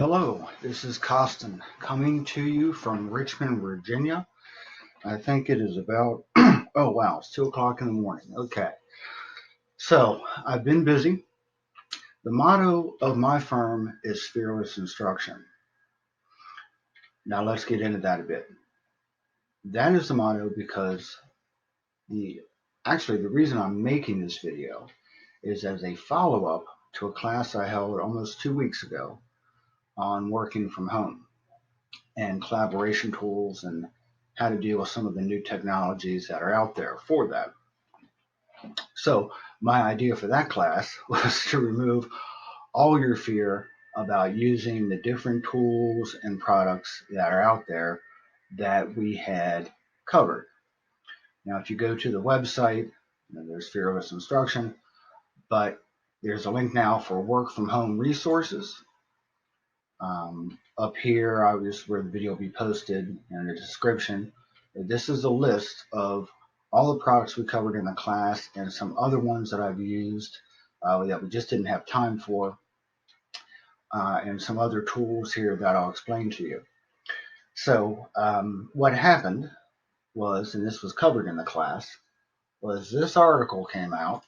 Hello, this is Costin coming to you from Richmond, Virginia. I think it is about, oh wow, it's 2 o'clock in the morning. Okay, so I've been busy. The motto of my firm is fearless instruction. Now let's get into that a bit. That is the motto because the reason I'm making this video is as a follow-up to a class I held almost 2 weeks ago on working from home and collaboration tools and how to deal with some of the new technologies that are out there for that. So my idea for that class was to remove all your fear about using the different tools and products that are out there that we had covered. Now, if you go to the website, there's fearless instruction, but there's a link now for work from home resources. Up here, where the video will be posted in the description. This is a list of all the products we covered in the class and some other ones that I've used that we just didn't have time for, and some other tools here that I'll explain to you. So what happened was, and this was covered in the class, was this article came out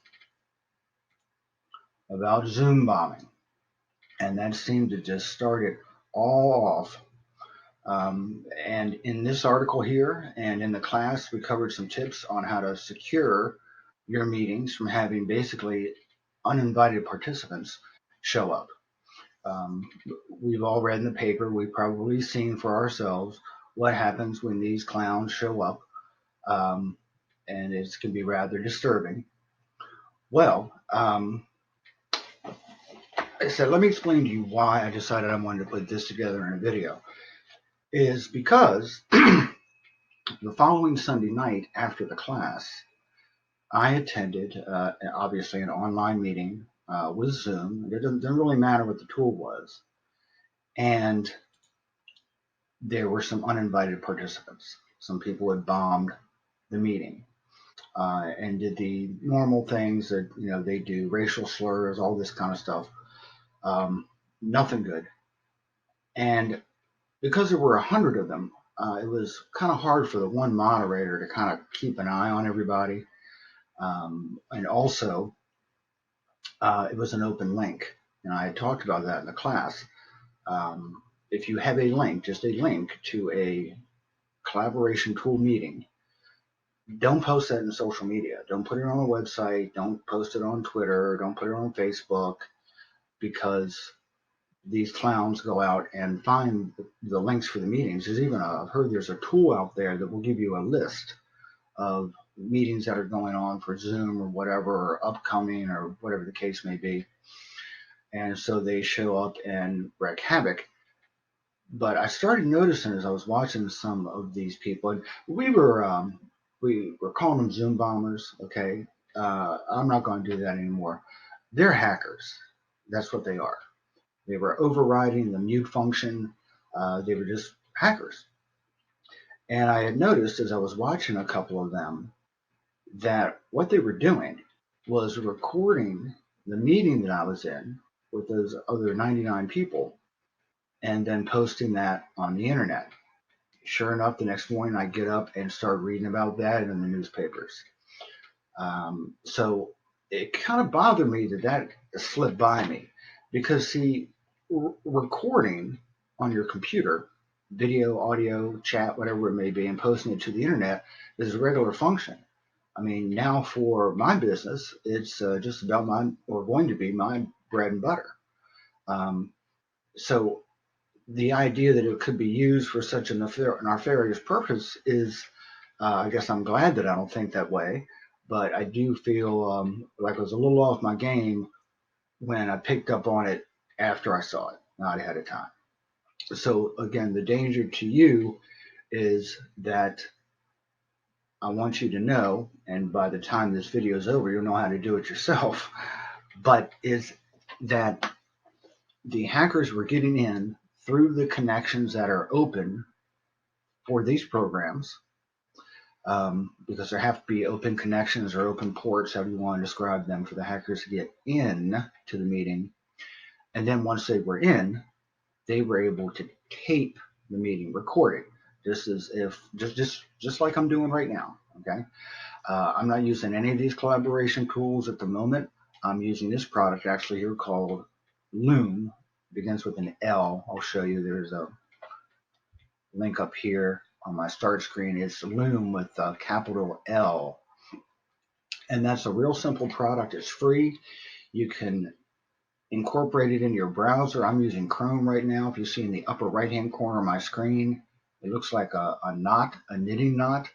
about Zoom bombing, and that seemed to just start it all off. And in this article here and in the class, we covered some tips on how to secure your meetings from having basically uninvited participants show up. We've all read in the paper, we've probably seen for ourselves what happens when these clowns show up, and it can be rather disturbing. Well, I said, let me explain to you why I decided I wanted to put this together in a video. Is because the following Sunday night after the class, I attended, obviously, an online meeting with Zoom. It doesn't really matter what the tool was. And there were some uninvited participants. Some people had bombed the meeting and did the normal things that they do, racial slurs, all this kind of stuff. Nothing good. And because there were 100 of them, it was kind of hard for the one moderator to kind of keep an eye on everybody. And also, it was an open link. And I had talked about that in the class. If you have a link, just a link to a collaboration tool meeting, don't post that in social media. Don't put it on a website. Don't post it on Twitter. Don't put it on Facebook, because these clowns go out and find the links for the meetings. I've heard there's a tool out there that will give you a list of meetings that are going on for Zoom or whatever, or upcoming, or whatever the case may be. And so they show up and wreak havoc. But I started noticing as I was watching some of these people, and we were calling them Zoom bombers. Okay, I'm not going to do that anymore. They're hackers. That's what they are. They were overriding the mute function. They were just hackers. And I had noticed as I was watching a couple of them that what they were doing was recording the meeting that I was in with those other 99 people and then posting that on the internet. Sure enough, the next morning I get up and start reading about that in the newspapers. So it kind of bothered me that slipped by me, because see, recording on your computer, video, audio, chat, whatever it may be, and posting it to the internet is a regular function. I mean, now for my business, it's just about going to be my bread and butter. So the idea that it could be used for such a nefarious purpose is, I guess I'm glad that I don't think that way, but I do feel like I was a little off my game when I picked up on it after I saw it, not ahead of time. So again, the danger to you is that I want you to know, and by the time this video is over, you'll know how to do it yourself, but is that the hackers were getting in through the connections that are open for these programs, because there have to be open connections or open ports, however you want to describe them, for the hackers to get in to the meeting. And then once they were in, they were able to tape the meeting, record it, just as if just like I'm doing right now. Okay, I'm not using any of these collaboration tools at the moment. I'm using this product actually here called Loom. Begins with an L. I'll show you. There's a link up here on my start screen. It's Loom with a capital L. And that's a real simple product. It's free. You can incorporate it in your browser. I'm using Chrome right now. If you see in the upper right-hand corner of my screen, it looks like a knot, a knitting knot.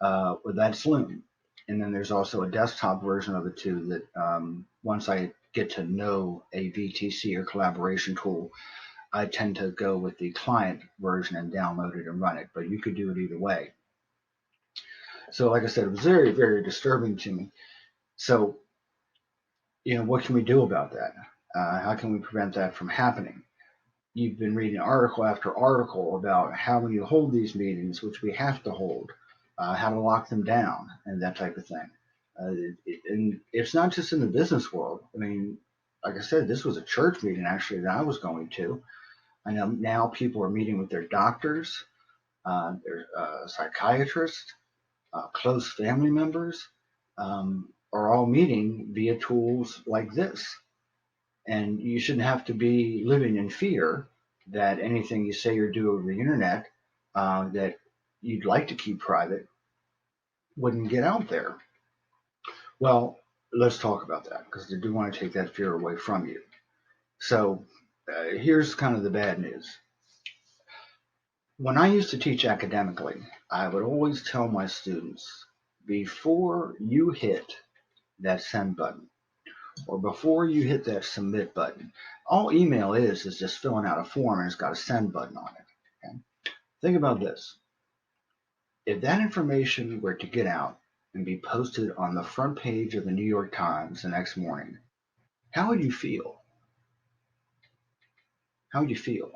Well, that's Loom. And then there's also a desktop version of it too that once I get to know a VTC or collaboration tool, I tend to go with the client version and download it and run it. But you could do it either way. So like I said, it was very, very disturbing to me. So, what can we do about that? How can we prevent that from happening? You've been reading article after article about how when you hold these meetings, which we have to hold, how to lock them down and that type of thing. And it's not just in the business world. I mean, like I said, this was a church meeting actually that I was going to. I know now people are meeting with their doctors, their psychiatrists, close family members, are all meeting via tools like this. And you shouldn't have to be living in fear that anything you say or do over the internet that you'd like to keep private wouldn't get out there. Well, let's talk about that because I do want to take that fear away from you. So here's kind of the bad news. When I used to teach academically, I would always tell my students, before you hit that send button or before you hit that submit button, all email is just filling out a form and it's got a send button on it. Okay? Think about this. If that information were to get out and be posted on the front page of the New York Times the next morning, how would you feel? How would you feel?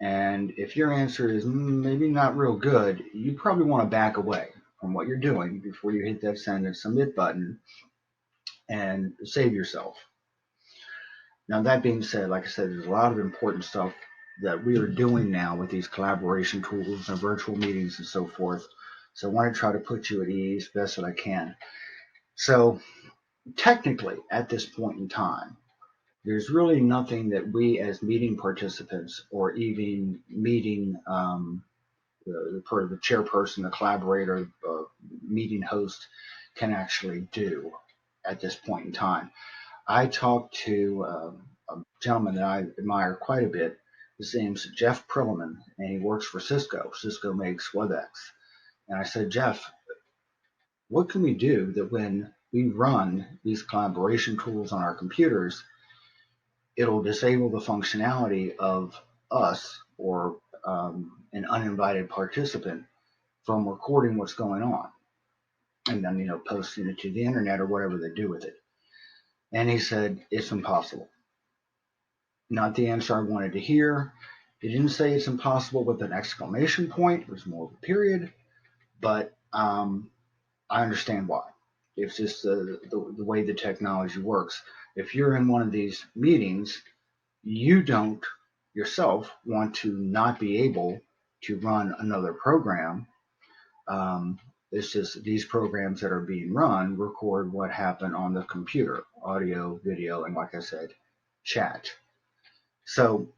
And if your answer is maybe not real good, you probably want to back away from what you're doing before you hit that send and submit button and save yourself. Now, that being said, like I said, there's a lot of important stuff that we are doing now with these collaboration tools and virtual meetings and so forth. So I want to try to put you at ease best that I can. So technically, at this point in time, there's really nothing that we as meeting participants or even meeting the chairperson, the collaborator, meeting host can actually do at this point in time. I talked to a gentleman that I admire quite a bit. His name's Jeff Prillman, and he works for Cisco. Cisco makes WebEx. And I said, Jeff, what can we do that when we run these collaboration tools on our computers, it'll disable the functionality of us or an uninvited participant from recording what's going on and then posting it to the internet or whatever they do with it. And he said it's impossible. Not the answer I wanted to hear. He didn't say it's impossible with an exclamation point. It was more of a period, but I understand why. It's just the way the technology works. If you're in one of these meetings, you don't yourself want to not be able to run another program. It's just these programs that are being run record what happened on the computer, audio, video, and like I said, chat. So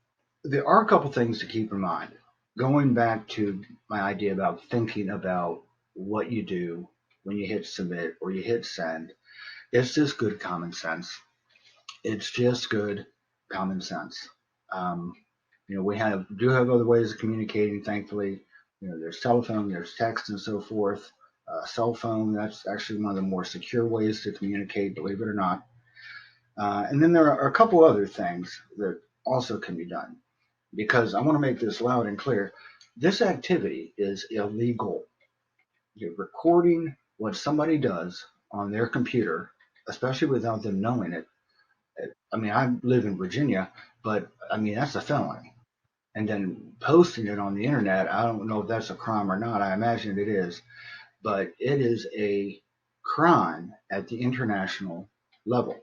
there are a couple things to keep in mind. Going back to my idea about thinking about what you do when you hit submit or you hit send, it's just good common sense. It's just good common sense. We do have other ways of communicating, thankfully. There's telephone, there's text, and so forth. Cell phone, that's actually one of the more secure ways to communicate, believe it or not. And then there are a couple other things that also can be done, because I want to make this loud and clear. This activity is illegal. You're recording what somebody does on their computer, especially without them knowing it. I mean, I live in Virginia, but I mean, that's a felony. And then posting it on the internet, I don't know if that's a crime or not. I imagine it is, but it is a crime at the international level.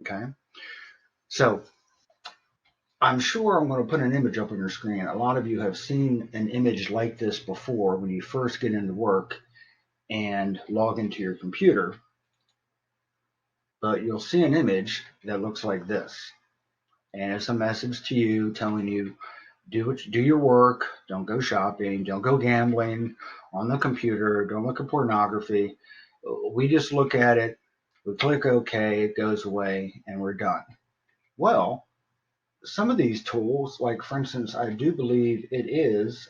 Okay. So I'm sure I'm going to put an image up on your screen. A lot of you have seen an image like this before when you first get into work and log into your computer, but you'll see an image that looks like this. And it's a message to you telling you, do your work, don't go shopping, don't go gambling on the computer, don't look at pornography. We just look at it, we click OK, it goes away, and we're done. Well, some of these tools, like for instance, I do believe it is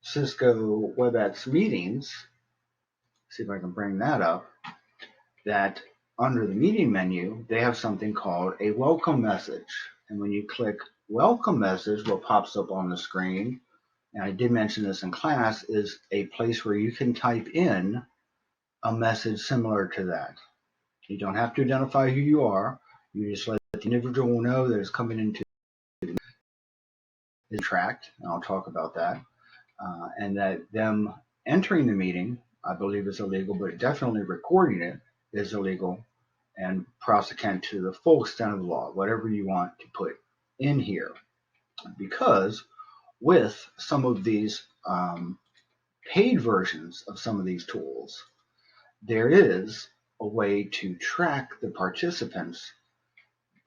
Cisco WebEx meetings. See if I can bring that up. That under the meeting menu, they have something called a welcome message. And when you click welcome message, what pops up on the screen, and I did mention this in class, is a place where you can type in a message similar to that. You don't have to identify who you are. You just let the individual know that it's coming into the tract, and I'll talk about that. And that them entering the meeting, I believe, is illegal, but definitely recording it is illegal and prosecute to the full extent of the law, whatever you want to put in here. Because with some of these paid versions of some of these tools, there is a way to track the participants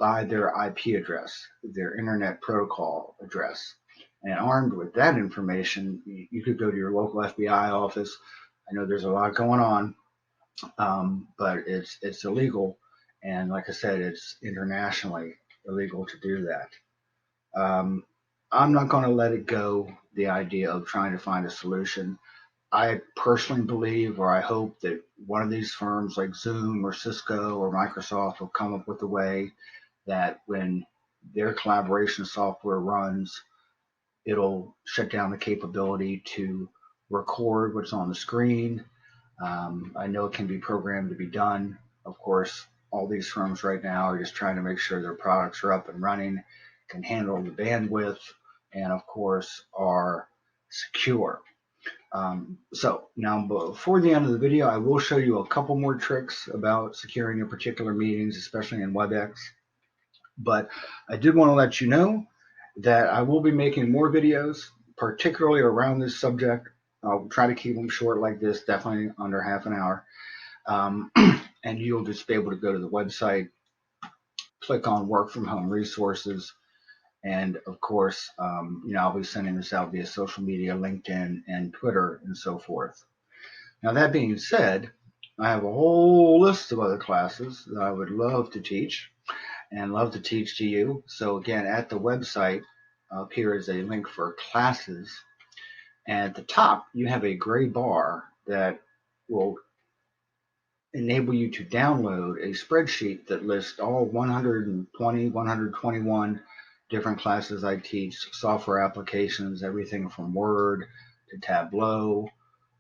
by their IP address, their Internet Protocol address. And armed with that information, you could go to your local FBI office. I know there's a lot going on, but it's illegal. And like I said, it's internationally illegal to do that. I'm not going to let it go, the idea of trying to find a solution. I personally believe, or I hope, that one of these firms like Zoom or Cisco or Microsoft will come up with a way that when their collaboration software runs, it'll shut down the capability to record what's on the screen. I know it can be programmed to be done. Of course, all these firms right now are just trying to make sure their products are up and running, can handle the bandwidth, and of course are secure. So now before the end of the video, I will show you a couple more tricks about securing your particular meetings, especially in WebEx. But I did want to let you know that I will be making more videos, particularly around this subject. I'll try to keep them short like this, definitely under half an hour. And you'll just be able to go to the website, click on work from home resources, and of course, I'll be sending this out via social media, LinkedIn, and Twitter, and so forth. Now, that being said, I have a whole list of other classes that I would love to teach and love to teach to you. So again, at the website, up here is a link for classes. And at the top, you have a gray bar that will enable you to download a spreadsheet that lists all 120, 121 different classes I teach, software applications, everything from Word to Tableau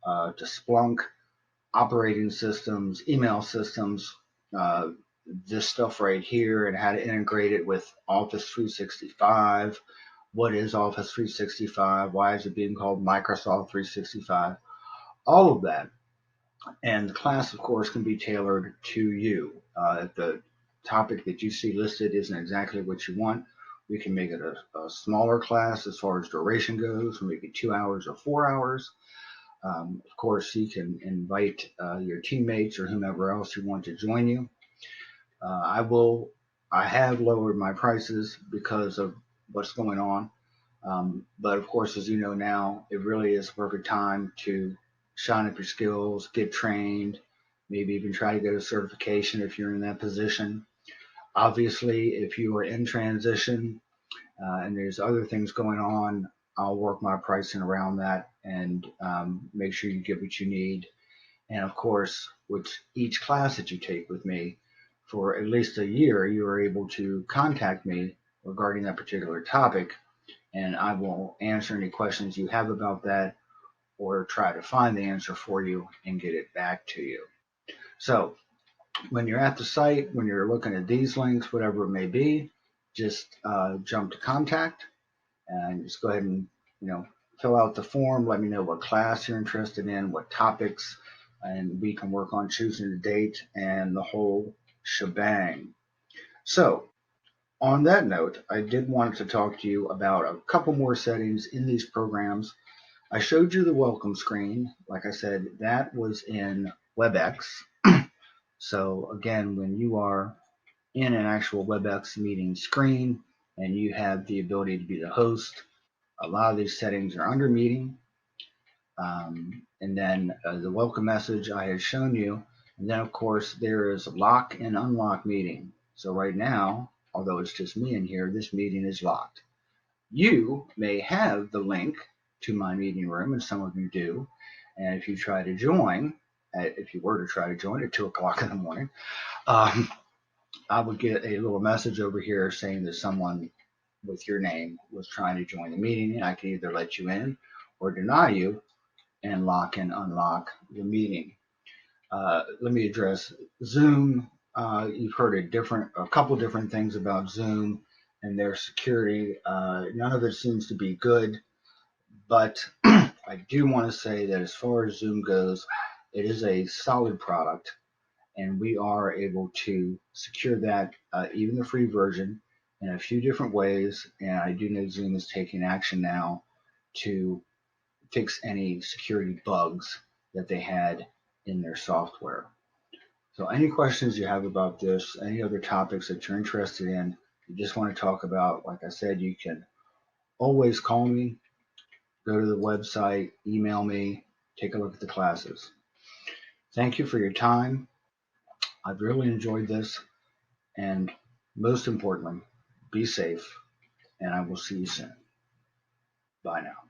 to Splunk, operating systems, email systems, this stuff right here, and how to integrate it with Office 365. What is Office 365? Why is it being called Microsoft 365? All of that. And the class, of course, can be tailored to you. If the topic that you see listed isn't exactly what you want, we can make it a smaller class as far as duration goes. We'll make it 2 hours or 4 hours. Of course, you can invite your teammates or whomever else you want to join you. I have lowered my prices because of what's going on. But of course, as you know now, it really is a perfect time to shine up your skills, get trained, maybe even try to get a certification if you're in that position. Obviously, if you are in transition and there's other things going on, I'll work my pricing around that and make sure you get what you need. And of course, with each class that you take with me for at least a year, you are able to contact me regarding that particular topic, and I will answer any questions you have about that or try to find the answer for you and get it back to you. So when you're at the site, when you're looking at these links, whatever it may be, just jump to contact and just go ahead and fill out the form. Let me know what class you're interested in, what topics, and we can work on choosing the date and the whole shebang. So On that note, I did want to talk to you about a couple more settings in these programs. I showed you the welcome screen. Like I said, that was in WebEx. So again, when you are in an actual WebEx meeting screen and you have the ability to be the host, a lot of these settings are under meeting. And then the welcome message I had shown you. And then, of course, there is lock and unlock meeting. So right now, although it's just me in here, this meeting is locked. You may have the link to my meeting room, and some of you do. And if you try to join, if you were to try to join at 2 o'clock in the morning, um, I would get a little message over here saying that someone with your name was trying to join the meeting, and I can either let you in or deny you and lock and unlock the meeting. Let me address Zoom. You've heard a couple different things about Zoom and their security. None of it seems to be good, but I do want to say that as far as Zoom goes, it is a solid product, and we are able to secure that, even the free version, in a few different ways. And I do know Zoom is taking action now to fix any security bugs that they had in their software. So any questions you have about this, any other topics that you're interested in, you just want to talk about, like I said, you can always call me, go to the website, email me, take a look at the classes. Thank you for your time. I've really enjoyed this, and most importantly, be safe, and I will see you soon. Bye now.